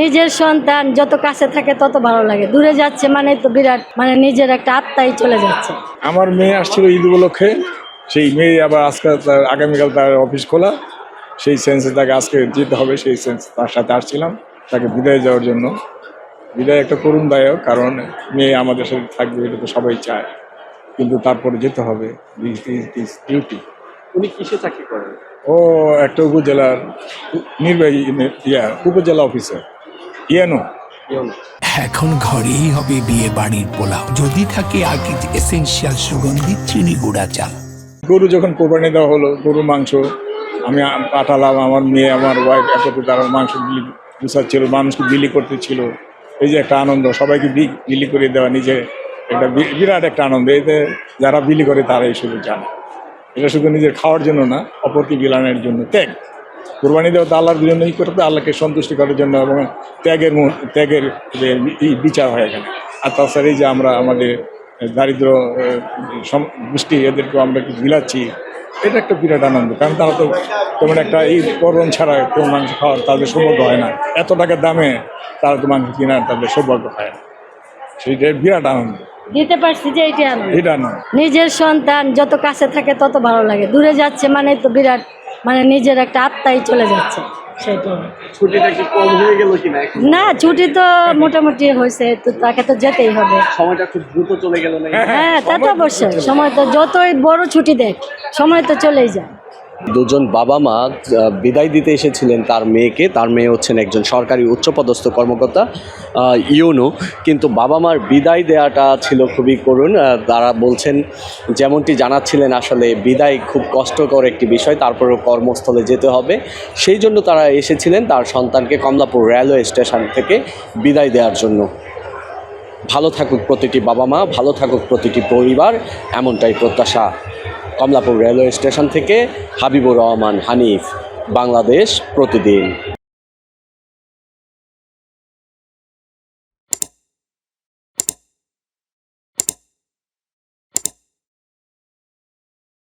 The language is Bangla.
নিজের সন্তান যত কাছে থাকে তত ভালো লাগে, দূরে যাচ্ছে মানে তো বিরাট, মানে নিজের একটা আত্মাই চলে যাচ্ছে। আমার মেয়ে আসছিল ঈদ উপলক্ষে, সেই মেয়ে আবার আজকে আগামীকাল তার অফিস খোলা, সেই সেন্সে তাকে আজকে যেতে হবে, সেই সেন্স তার সাথে আসছিলাম তাকে বিদায় যাওয়ার জন্য। বিদায় একটা করুণদায়ক, কারণ মেয়ে আমাদের সাথে থাকবে এটা তো সবাই চায়, কিন্তু তারপরে যেতে হবে, ডিউটি। উনি কিসে চাকরি করেন? ও একটা উপজেলার নির্বাহী উপজেলা অফিসার ইয়ানো। এখন ঘরেই হবে বিয়ে বাড়ির পোলাও, যদি থাকে আকিজ এসেনশিয়াল সুগন্ধি চিনি গুঁড়া চাল। গরু যখন কোরবানি দেওয়া হলো, গরুর মাংস আমি পাঠালাম, আমার মেয়ে আমার ওয়াইফ একত্রে তারা মাংস গুছাচ্ছিল, মানুষকে বিলি করতেছিল। এই যে একটা আনন্দ, সবাইকে বিলি করে দেওয়া নিজে একটা বিরাট একটা আনন্দ। এতে যারা বিলি করে তারাই শুধু জানে, এটা শুধু নিজের খাওয়ার জন্য না, অপরকে বিলানোর জন্য ত্যাগ। কোরবানি দেওয়া তো আল্লাহর জন্যই করতে, আল্লাহকে সন্তুষ্টি করার জন্য, এবং ত্যাগের যে বিচার হয় এখানে। আর তাছাড়া এই যে আমরা আমাদের দারিদ্র গোষ্ঠী এদেরকেও আমরা কি বিলাচ্ছি, এটা একটা বিরাট আনন্দ। কারণ তারা তো তেমন একটা এই কোরবান ছাড়া কেউ মাংস খাওয়ার তাদের সৌভাগ্য হয় না, এত টাকার দামে তারা তো মাংস কেনার তাদের সৌভাগ্য হয় না, সেইটা বিরাট আনন্দ দিতে পারছি যে এটা আনন্দ। এটা আনন্দ। নিজের সন্তান যত কাছে থাকে তত ভালো লাগে, দূরে যাচ্ছে মানে তো বিরাট, মানে নিজের একটা আত্মাই চলে যাচ্ছে সেটাই। ছুটিটা কি কম হয়ে গেল কিনা এখন? না, ছুটি তো মোটামুটি হয়েছে, তো তাকে তো যেতেই হবে। সময়টা খুব দ্রুত চলে গেল না? হ্যাঁ, তা তো অবশ্যই, সময় তো যতই বড় ছুটি দেখ, সময় তো চলেই যায়। দুজন বাবা মা বিদায় দিতে এসেছিলেন তার মেয়েকে। তার মেয়ে হচ্ছেন একজন সরকারি উচ্চপদস্থ কর্মকর্তা ইউনো, কিন্তু বাবা মার বিদায় দেওয়াটা ছিল খুবই করুণ। তারা বলছেন, যেমনটি জানাচ্ছিলেন, আসলে বিদায় খুব কষ্টকর একটি বিষয়, তারপরেও কর্মস্থলে যেতে হবে, সেই জন্য তারা এসেছিলেন তার সন্তানকে কমলাপুর রেলওয়ে স্টেশন থেকে বিদায় দেওয়ার জন্য। ভালো থাকুক প্রতিটি বাবা মা, ভালো থাকুক প্রতিটি পরিবার, এমনটাই প্রত্যাশা। কমলাপুর রেলওয়ে স্টেশন থেকে হাবিবুর রহমান, হানিফ, বাংলাদেশ প্রতিদিন।